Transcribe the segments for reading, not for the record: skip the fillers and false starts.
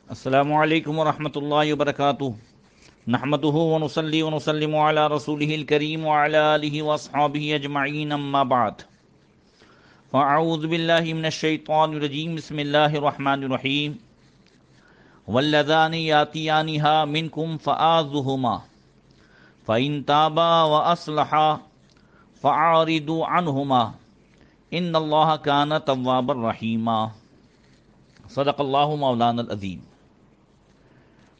السلام علیکم ورحمۃ اللہ وبرکاتہ۔ نحمده ونصلي ونسلم على رسوله الكريم وعلى آله واصحابه اجمعین، اما بعد فاعوذ باللہ من الشیطان الرجیم، بسم اللہ الرحمن الرحیم۔ واللذان یاتیانها منکم فآذوهما فإن تابا وأصلحا فأعرضوا عنهما ان اللہ کان توابا رحیما۔ صدق اللہ مولانا العظیم۔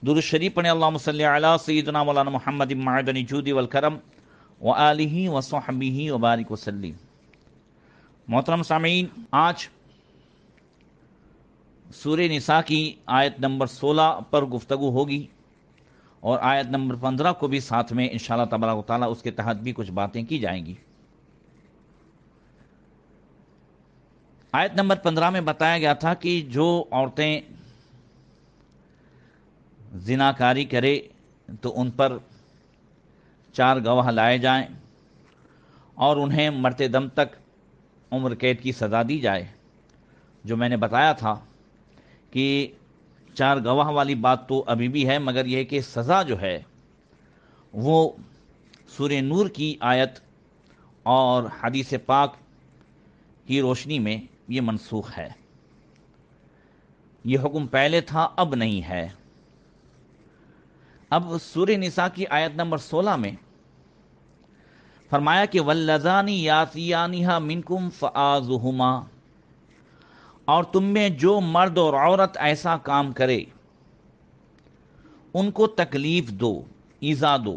درود شریف پڑھیں، اللہم صلی علی سیدنا مولانا محمد معدن الجود والکرم وآلہ وصحبہ وبارک وسلم۔ محترم سامعین، آج سورہ نساء کی آیت نمبر 16 پر گفتگو ہوگی اور آیت نمبر 15 کو بھی ساتھ میں انشاءاللہ تبارک و تعالیٰ اس کے تحت بھی کچھ باتیں کی جائیں گی۔ آیت نمبر 15 میں بتایا گیا تھا کہ جو عورتیں زناکاری کرے تو ان پر 4 گواہ لائے جائیں اور انہیں مرتے دم تک عمر قید کی سزا دی جائے۔ جو میں نے بتایا تھا کہ 4 گواہ والی بات تو ابھی بھی ہے، مگر یہ کہ سزا جو ہے وہ سورہ نور کی آیت اور حدیث پاک کی روشنی میں یہ منسوخ ہے۔ یہ حکم پہلے تھا، اب نہیں ہے۔ اب سورہ نساء کی آیت نمبر 16 میں فرمایا کہ واللذان یاتیانها منکم فآذوهما، اور تم میں جو مرد اور عورت ایسا کام کرے ان کو تکلیف دو، ایذا دو۔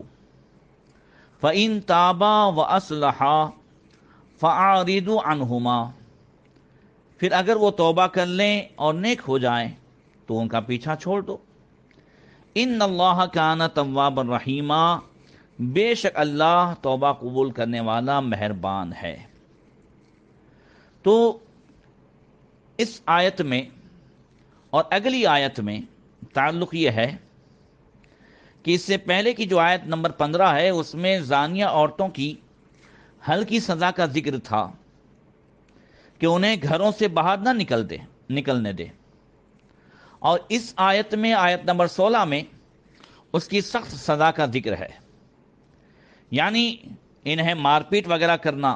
فإن تابا وأصلحا فأعرضوا عنهما، پھر اگر وہ توبہ کر لیں اور نیک ہو جائیں تو ان کا پیچھا چھوڑ دو۔ ان اللہ کان توابا رحیما، بے شک اللہ توبہ قبول کرنے والا مہربان ہے۔ تو اس آیت میں اور اگلی آیت میں تعلق یہ ہے کہ اس سے پہلے کی جو آیت نمبر 15 ہے اس میں زانیہ عورتوں کی ہلکی سزا کا ذکر تھا کہ انہیں گھروں سے باہر نہ نکلنے دے، اور اس آیت میں آیت نمبر 16 میں اس کی سخت سزا کا ذکر ہے، یعنی انہیں مار پیٹ وغیرہ کرنا۔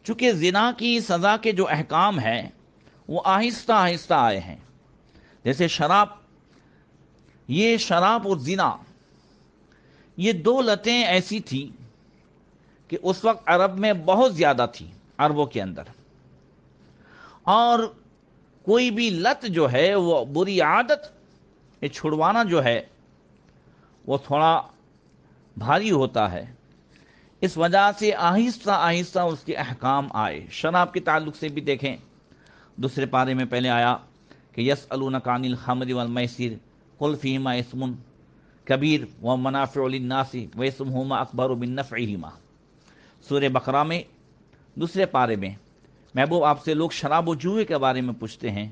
چونکہ زنا کی سزا کے جو احکام ہیں وہ آہستہ آہستہ آئے ہیں، جیسے یہ شراب اور زنا، یہ 2 لتیں ایسی تھیں کہ اس وقت عرب میں بہت زیادہ تھی، عربوں کے اندر، اور کوئی بھی لت جو ہے وہ بری عادت یہ چھڑوانا جو ہے وہ تھوڑا بھاری ہوتا ہے۔ اس وجہ سے آہستہ آہستہ اس کے احکام آئے۔ شراب کے تعلق سے بھی دیکھیں، دوسرے پارے میں پہلے آیا کہ یسألونک عن الخمر والمیسر قل فیہما اسم کبیر ومنافع للناس واسمہما اکبر من نفعہما۔ سورہ بقرہ میں دوسرے پارے میں محبوب آپ سے لوگ شراب و جوئے کے بارے میں پوچھتے ہیں،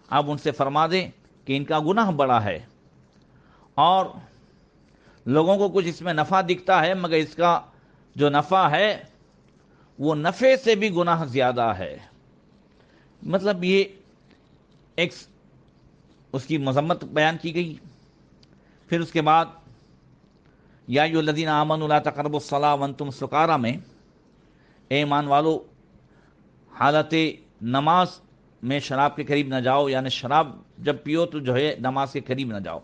آپ ان سے فرما دیں کہ ان کا گناہ بڑا ہے اور لوگوں کو کچھ اس میں نفع دکھتا ہے، مگر اس کا جو نفع ہے وہ نفع سے بھی گناہ زیادہ ہے۔ مطلب یہ ایک اس کی مذمت بیان کی گئی۔ پھر اس کے بعد یا ایھا الذین آمنوا لا تقربوا الصلاۃ وانتم سکارى میں، اے ایمان والو حالت نماز میں شراب کے قریب نہ جاؤ، یعنی شراب جب پیو تو جو ہے نماز کے قریب نہ جاؤ،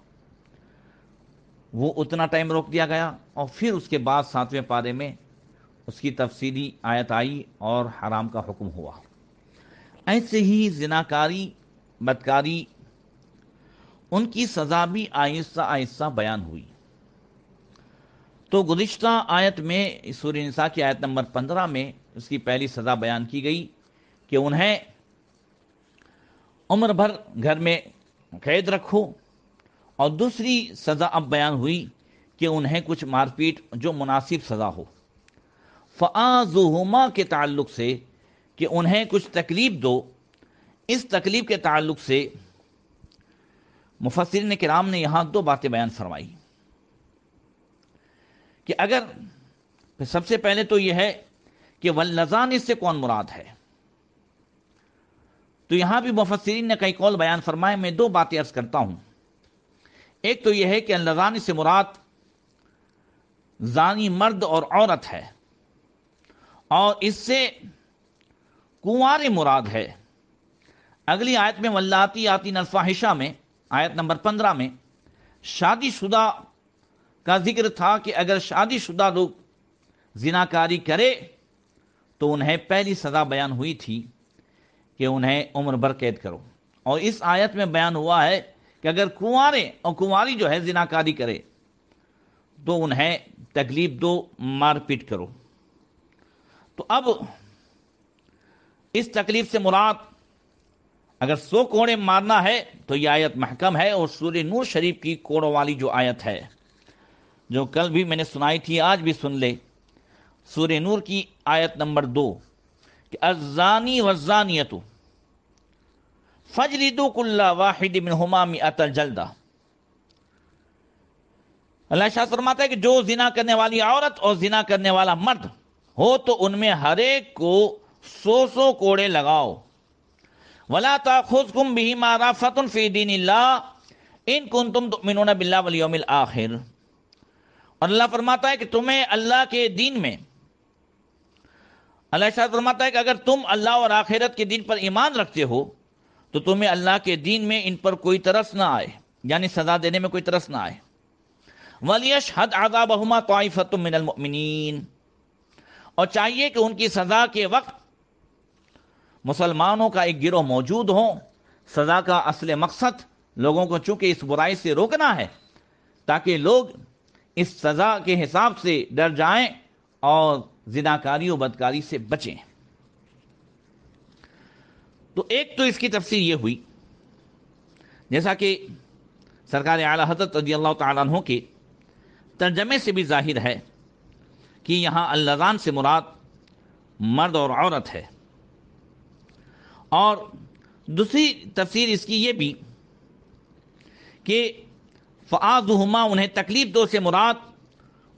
وہ اتنا ٹائم روک دیا گیا۔ اور پھر اس کے بعد 7ویں پارے میں اس کی تفصیلی آیت آئی اور حرام کا حکم ہوا۔ ایسے ہی زناکاری، بدکاری، ان کی سزا بھی آہستہ آہستہ بیان ہوئی۔ تو گزشتہ آیت میں سورہ نساء کی آیت نمبر 15 میں اس کی پہلی سزا بیان کی گئی کہ انہیں عمر بھر گھر میں قید رکھو، اور دوسری سزا اب بیان ہوئی کہ انہیں کچھ مار پیٹ جو مناسب سزا ہو۔ فآذوہما کے تعلق سے کہ انہیں کچھ تکلیف دو، اس تکلیف کے تعلق سے مفسرین کرام نے یہاں 2 باتیں بیان فرمائی کہ اگر سب سے پہلے تو یہ ہے کہ واللذان اس سے کون مراد ہے؟ تو یہاں بھی مفسرین نے کئی قول بیان فرمائے. میں دو باتیں عرض کرتا ہوں. ایک تو یہ ہے کہ اللذان سے مراد زانی مرد اور عورت ہے، اور اس سے کنوارے مراد ہے. اگلی آیت میں واللاتی یاتین الفاحشہ میں، آیت نمبر 15 میں شادی شدہ کا ذکر تھا کہ اگر شادی شدہ لوگ زناکاری کرے تو انہیں پہلی سزا بیان ہوئی تھی کہ انہیں عمر بھر قید کرو، اور اس آیت میں بیان ہوا ہے کہ اگر کنوارے اور کنواری جو ہے زناکاری کرے تو انہیں تکلیف دو، مار پیٹ کرو. تو اب اس تکلیف سے مراد اگر 100 کوڑے مارنا ہے تو یہ آیت محکم ہے. اور سورہ نور شریف کی کوڑوں والی جو آیت ہے، جو کل بھی میں نے سنائی تھی، آج بھی سن لے. سورہ نور کی آیت نمبر 2 کہ الزانی والزانیۃ فاجلدوا کل واحد منہما مئۃ الجلدہ. اللہ شاہ فرماتا ہے کہ جو زنا کرنے والی عورت اور زنا کرنے والا مرد ہو تو ان میں ہر ایک کو 100 کوڑے لگاؤ. ولا تاخذکم بہما رأفۃ فی دین اللہ ان کنتم تؤمنون باللہ والیوم الآخر. اور اللہ فرماتا ہے کہ تمہیں اللہ کے دین میں، اللہ شاہ فرماتا ہے کہ اگر تم اللہ اور آخرت کے دین پر ایمان رکھتے ہو تو تمہیں اللہ کے دین میں ان پر کوئی ترس نہ آئے، یعنی سزا دینے میں کوئی ترس نہ آئے. وَلْيَشْهَدْ عَذَابَهُمَا طَائِفَةٌ مِّنَ الْمُؤْمِنِينَ. اور چاہیے کہ ان کی سزا کے وقت مسلمانوں کا ایک گروہ موجود ہو. سزا کا اصل مقصد لوگوں کو چونکہ اس برائی سے روکنا ہے تاکہ لوگ اس سزا کے حساب سے ڈر جائیں اور زناکاری و بدکاری سے بچیں. تو ایک تو اس کی تفسیر یہ ہوئی، جیسا کہ سرکار اعلیٰ حضرت رضی اللہ تعالیٰ عنہ کے ترجمے سے بھی ظاہر ہے کہ یہاں اللذان سے مراد مرد اور عورت ہے. اور دوسری تفسیر اس کی یہ بھی کہ فآذوہما، انہیں تکلیف دو سے مراد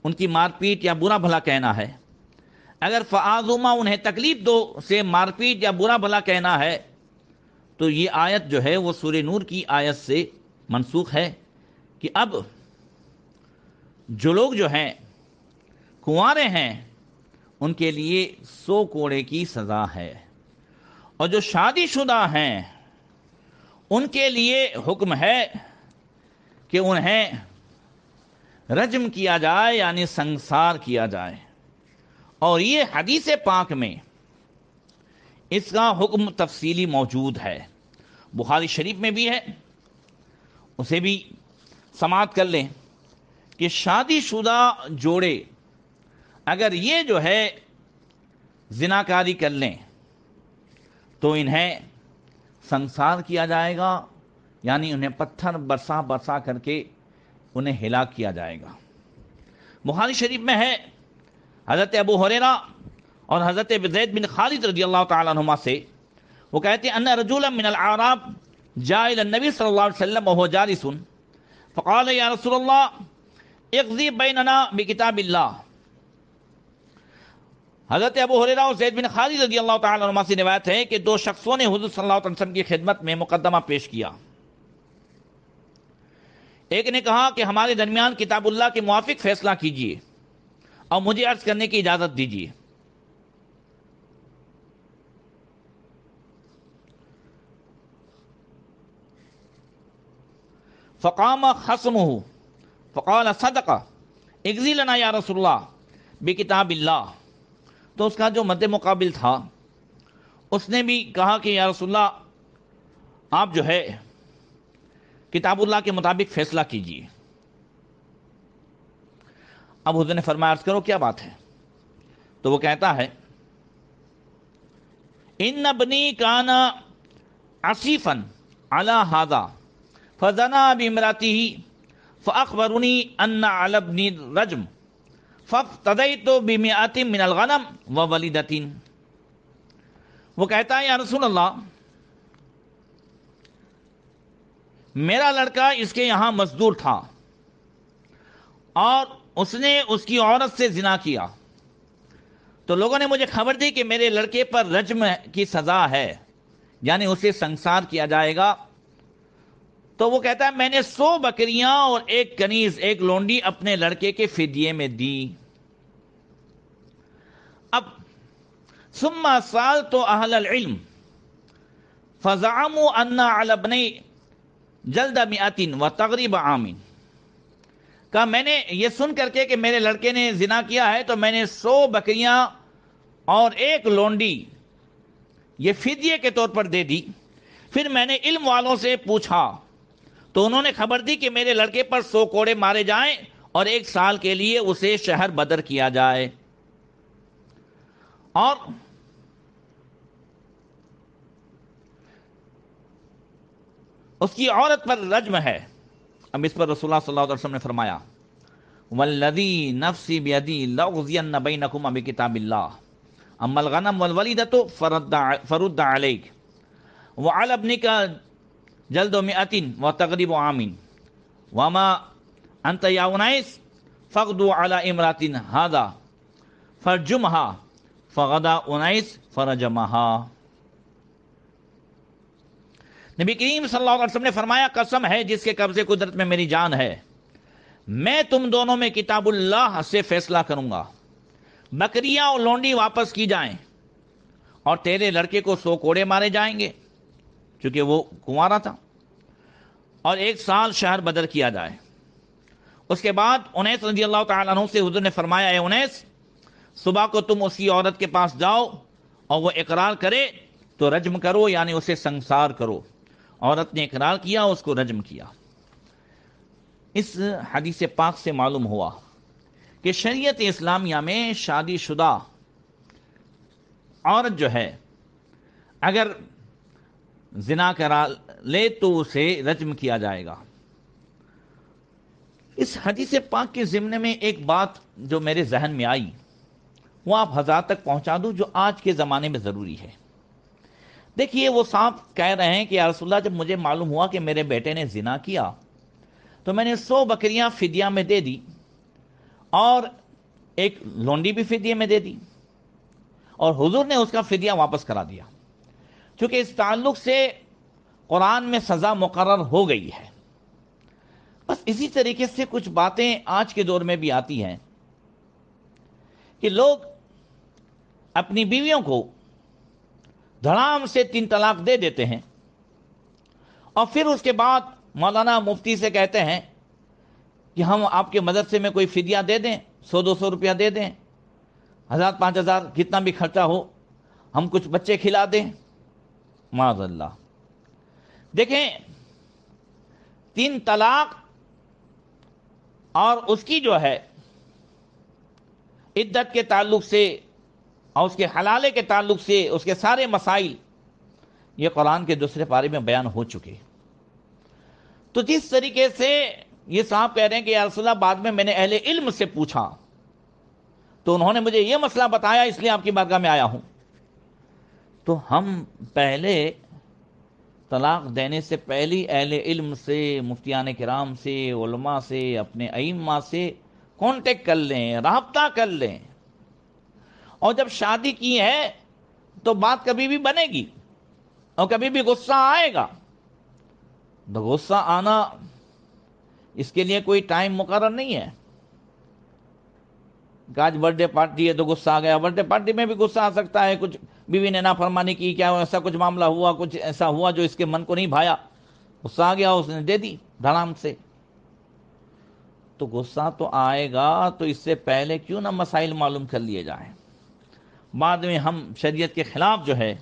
ان کی مار پیٹ یا برا بھلا کہنا ہے. اگر فآذوہما انہیں تکلیف دو سے مار پیٹ یا برا بھلا کہنا ہے تو یہ آیت جو ہے وہ سورہ نور کی آیت سے منسوخ ہے کہ اب جو لوگ جو ہیں کنوارے ہیں ان کے لیے 100 کوڑے کی سزا ہے، اور جو شادی شدہ ہیں ان کے لیے حکم ہے کہ انہیں رجم کیا جائے، یعنی سنسار کیا جائے. اور یہ حدیث پاک میں اس کا حکم تفصیلی موجود ہے، بخاری شریف میں بھی ہے، اسے بھی سماعت کر لیں کہ شادی شدہ جوڑے اگر یہ جو ہے زناکاری کر لیں تو انہیں سنسار کیا جائے گا، یعنی انہیں پتھر برسا برسا کر کے انہیں ہلاک کیا جائے گا. بخاری شریف میں ہے حضرت ابو ہریرہ اور حضرت زید بن خالد رضی اللہ تعالیٰ عنہما سے، وہ کہتے ہیں ان رجلا من الاعراب جاء الى النبی صلی اللہ علیہ وسلم وهو جالس فقال یا رسول اللہ اقضی بیننا بکتاب اللہ. حضرت ابو ہریرہ اور زید بن خالد رضی اللہ تعالیٰ عنہما سے روایت ہے کہ دو شخصوں نے حضور صلی اللہ علیہ وسلم کی خدمت میں مقدمہ پیش کیا. ایک نے کہا کہ ہمارے درمیان کتاب اللہ کے موافق فیصلہ کیجیے اور مجھے عرض کرنے کی اجازت دیجیے. فقام خصمہ فقال صدق اقضی لنا یا رسول اللہ بکتاب اللہ. تو اس کا جو مد مقابل تھا اس نے بھی کہا کہ یا رسول اللہ آپ جو ہے کتاب اللہ کے مطابق فیصلہ کیجیے. اب حضور نے فرمایا عرض کرو کیا بات ہے؟ تو وہ کہتا ہے ان ابنی کان عصیفا علی ھذا فزنا بامرأته فاخبرنی ان علی ابنی رجم فافتدیت بمئۃ من الغنم وولدۃ. وہ کہتا ہے یا رسول اللہ میرا لڑکا اس کے یہاں مزدور تھا اور اس نے اس کی عورت سے زنا کیا، تو لوگوں نے مجھے خبر دی کہ میرے لڑکے پر رجم کی سزا ہے، یعنی اسے سنسار کیا جائے گا، تو وہ کہتا ہے میں نے 100 بکریاں اور ایک کنیز، ایک لونڈی اپنے لڑکے کے فدیے میں دی۔ اب ثم سألت اہل العلم فزعموا ان علی ابنی جلد 100 وتغریب عام، کہا میں نے یہ سن کر کے کہ میرے لڑکے نے زنا کیا ہے تو میں نے 100 بکریاں اور ایک لونڈی یہ فدیے کے طور پر دے دی۔ پھر میں نے علم والوں سے پوچھا تو انہوں نے خبر دی کہ میرے لڑکے پر 100 کوڑے مارے جائیں اور 1 سال کے لیے اسے شہر بدر کیا جائے، اور اس کی عورت پر رجم ہے۔ اب اس پر رسول اللہ صلی اللہ علیہ وسلم نے فرمایا والذی نفسی بیدی لاغزین بینکم بکتاب اللہ اما الغنم والولیدۃ فرد علیک وعلی ابنک جلد 100 وتغریب عام وما انت یا انیس فغدو علی امرات ھذا فرجمها فغدا انیس فرجمها۔ نبی کریم صلی اللہ علیہ وسلم نے فرمایا قسم ہے جس کے قبضے قدرت میں میری جان ہے، میں تم دونوں میں کتاب اللہ سے فیصلہ کروں گا، بکریاں اور لونڈی واپس کی جائیں اور تیرے لڑکے کو 100 کوڑے مارے جائیں گے چونکہ وہ کنوارا تھا، اور 1 سال شہر بدر کیا جائے۔ اس کے بعد انیس رضی اللہ تعالیٰ عنہ سے حضور نے فرمایا اے انیس، صبح کو تم اس کی عورت کے پاس جاؤ اور وہ اقرار کرے تو رجم کرو، یعنی اسے سنسار کرو۔ عورت نے اقرار کیا، اس کو رجم کیا۔ اس حدیث پاک سے معلوم ہوا کہ شریعت اسلامیہ میں شادی شدہ عورت جو ہے اگر زنا کرا لے تو اسے رجم کیا جائے گا۔ اس حدیث پاک کے ضمن میں ایک بات جو میرے ذہن میں آئی وہ آپ حضرات تک پہنچا دوں، جو آج کے زمانے میں ضروری ہے۔ دیکھیے وہ صاحب کہہ رہے ہیں کہ یا رسول اللہ جب مجھے معلوم ہوا کہ میرے بیٹے نے زنا کیا تو میں نے 100 بکریاں فدیہ میں دے دی اور ایک لونڈی بھی فدیے میں دے دی، اور حضور نے اس کا فدیہ واپس کرا دیا، چونکہ اس تعلق سے قرآن میں سزا مقرر ہو گئی ہے۔ بس اسی طریقے سے کچھ باتیں آج کے دور میں بھی آتی ہیں کہ لوگ اپنی بیویوں کو دھڑام سے 3 طلاق دے دیتے ہیں اور پھر اس کے بعد مولانا مفتی سے کہتے ہیں کہ ہم آپ کے مدرسے میں کوئی فدیہ دے دیں، 100-200 روپیہ دے دیں، 1000-5000 کتنا بھی خرچہ ہو، ہم کچھ بچے کھلا دیں۔ معاذ اللہ۔ دیکھیں 3 طلاق اور اس کی جو ہے عدت کے تعلق سے اور اس کے حلالے کے تعلق سے اس کے سارے مسائل یہ قرآن کے دوسرے پارے میں بیان ہو چکے۔ تو جس طریقے سے یہ صاحب کہہ رہے ہیں کہ یا رسول اللہ بعد میں میں نے اہل علم سے پوچھا تو انہوں نے مجھے یہ مسئلہ بتایا اس لیے آپ کی بارگاہ میں آیا ہوں، تو ہم پہلے طلاق دینے سے پہلی اہل علم سے، مفتیان کرام سے، علماء سے، اپنے ائمہ سے کانٹیکٹ کر لیں، رابطہ کر لیں، اور جب شادی کی ہے تو بات کبھی بھی بنے گی اور کبھی بھی غصہ آئے گا، تو غصہ آنا اس کے لیے کوئی ٹائم مقرر نہیں ہے کہ آج برتھ ڈے پارٹی ہے تو غصہ آ گیا۔ برتھ ڈے پارٹی میں بھی غصہ آ سکتا ہے، کچھ بیوی نے نافرمانی کی، کیا ایسا کچھ معاملہ ہوا، کچھ ایسا ہوا جو اس کے من کو نہیں بھایا، غصہ آ گیا، اس نے دے دی دھڑام سے، تو غصہ تو آئے گا۔ تو اس سے پہلے کیوں نہ مسائل معلوم کر لیے جائیں، بعد میں ہم شریعت کے خلاف جو ہے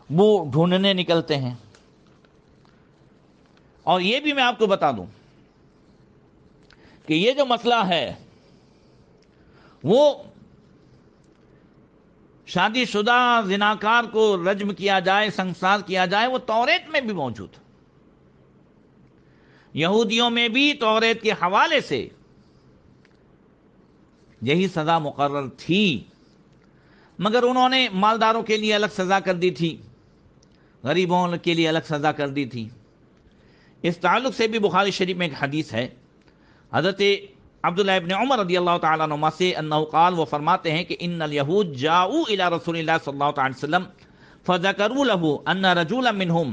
وہ ڈھونڈنے نکلتے ہیں۔ اور یہ بھی میں آپ کو بتا دوں کہ یہ جو مسئلہ ہے وہ شادی شدہ زناکار کو رجم کیا جائے، سنسار کیا جائے، وہ توریت میں بھی موجود، یہودیوں میں بھی توریت کے حوالے سے یہی سزا مقرر تھی، مگر انہوں نے مالداروں کے لیے الگ سزا کر دی تھی، غریبوں کے لیے الگ سزا کر دی تھی۔ اس تعلق سے بھی بخاری شریف میں ایک حدیث ہے، حضرت عبداللہ ابن عمر رضی اللہ تعالیٰ عنہما سے انہو قال، وہ فرماتے ہیں کہ ان الیہود جاؤوا الی رسول اللہ صلی اللہ تعالی وسلم فذكروا له ان رجلا منهم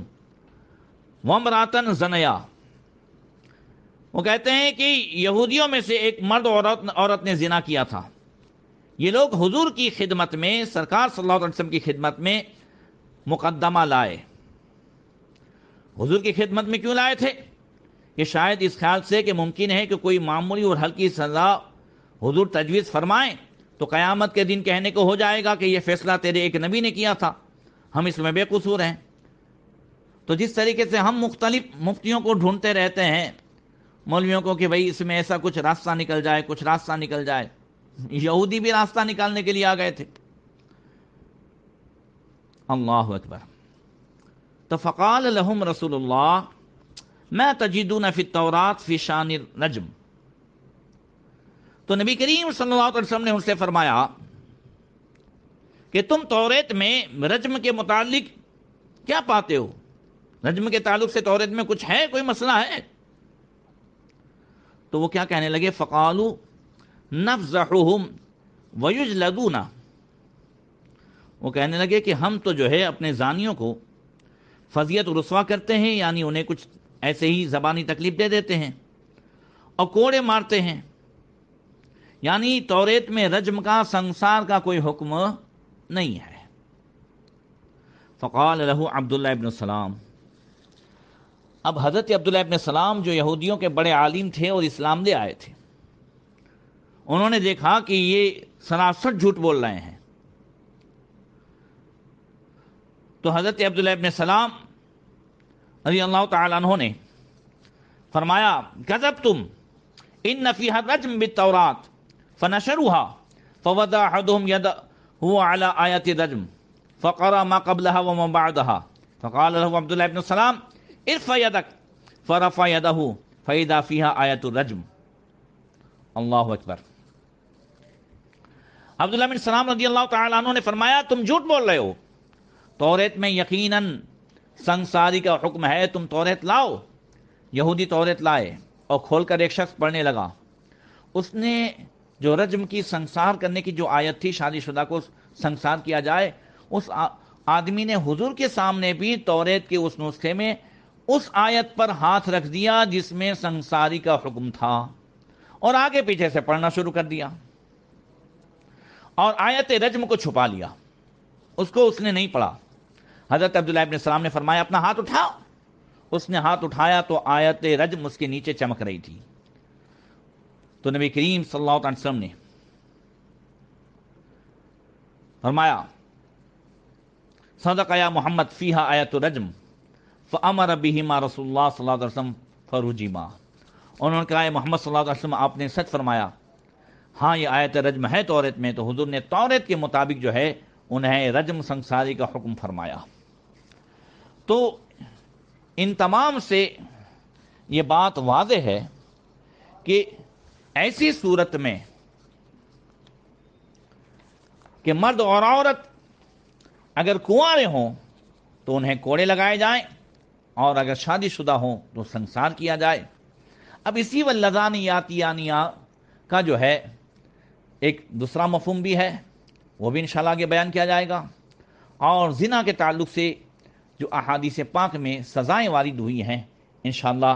وامرأة زنيا، وہ کہتے ہیں کہ یہودیوں میں سے ایک مرد اور عورت نے زنا کیا تھا. یہ لوگ حضور کی خدمت میں، سرکار صلی اللہ علیہ وسلم کی خدمت میں مقدمہ لائے. حضور کی خدمت میں کیوں لائے تھے؟ کہ شاید اس خیال سے کہ ممکن ہے کہ کوئی معمولی اور ہلکی سزا حضور تجویز فرمائیں تو قیامت کے دن کہنے کو ہو جائے گا کہ یہ فیصلہ تیرے ایک نبی نے کیا تھا، ہم اس میں بے قصور ہیں. تو جس طریقے سے ہم مختلف مفتیوں کو ڈھونڈتے رہتے ہیں، مولویوں کو، کہ بھئی اس میں ایسا کچھ راستہ نکل جائے، کچھ راستہ نکل جائے، یہودی بھی راستہ نکالنے کے لیے آ گئے تھے. اللہ اکبر. تو فقال لهم رسول اللہ ما تجدون فی التوراۃ فی شان الرجم. تو نبی کریم صلی اللہ علیہ وسلم نے ان سے فرمایا کہ تم توریت میں رجم کے متعلق کیا پاتے ہو؟ رجم کے تعلق سے توریت میں کچھ ہے، کوئی مسئلہ ہے؟ تو وہ کیا کہنے لگے؟ فقالوا نفضحهم ویجلدون. وہ کہنے لگے کہ ہم تو جو ہے اپنے زانیوں کو فضیت رسوا کرتے ہیں، یعنی انہیں کچھ ایسے ہی زبانی تکلیف دے دیتے ہیں اور کوڑے مارتے ہیں. یعنی توریت میں رجم کا، سنسار کا کوئی حکم نہیں ہے. فقال له عبداللہ ابن سلام. اب حضرت عبداللہ ابن سلام جو یہودیوں کے بڑے عالم تھے اور اسلام لے آئے تھے، انہوں نے دیکھا کہ یہ سراسر جھوٹ بول رہے ہیں. تو حضرت عبداللہ ابن سلام رضی اللہ تعالیٰ عنہ نے فرمایا کذبتم ان فیہا الرجم بالتوراۃ فنشروها فوضع احدهم يده على آیت الرجم فقرأ ما قبلها وما بعدها فقال له عبداللہ ابن سلام ارفع يدك فرفع يده فإذا فيها آیت الرجم. اللہ اکبر. عبداللہ بن سلام رضی اللہ تعالیٰ عنہ نے فرمایا تم جھوٹ بول رہے ہو، توریت میں یقیناً سنساری کا حکم ہے، تم توریت لاؤ. یہودی توریت لائے اور کھول کر ایک شخص پڑھنے لگا. اس نے جو رجم کی سنسار کرنے کی جو آیت تھی، شادی شدہ کو سنسار کیا جائے، اس آدمی نے حضور کے سامنے بھی توریت کے اس نسخے میں اس آیت پر ہاتھ رکھ دیا جس میں سنساری کا حکم تھا، اور آگے پیچھے سے پڑھنا شروع کر دیا اور آیت رجم کو چھپا لیا. اس کو اس نے نہیں پڑھا. حضرت عبداللہ ابن السلام نے فرمایا اپنا ہاتھ اٹھاؤ. اس نے ہاتھ اٹھایا تو آیت رجم اس کے نیچے چمک رہی تھی. تو نبی کریم صلی اللہ علیہ وسلم نے فرمایا صدق یا محمد فیہا آیت رجم فامر بہما رسول اللہ صلی اللہ علیہ وسلم فرجما. انہوں نے کہا محمد صلی اللہ علیہ وسلم آپ نے سچ فرمایا، ہاں یہ آیت رجم ہے توریت میں. تو حضور نے توریت کے مطابق جو ہے انہیں رجم سنساری کا حکم فرمایا. تو ان تمام سے یہ بات واضح ہے کہ ایسی صورت میں کہ مرد اور عورت اگر کنوارے ہوں تو انہیں کوڑے لگائے جائیں، اور اگر شادی شدہ ہوں تو سنسار کیا جائے. اب اسی واللذان یاتیانیا کا جو ہے ایک دوسرا مفہوم بھی ہے، وہ بھی انشاءاللہ آگے بیان کیا جائے گا. اور زنا کے تعلق سے جو احادیث پاک میں سزائیں وارد ہوئی ہیں انشاءاللہ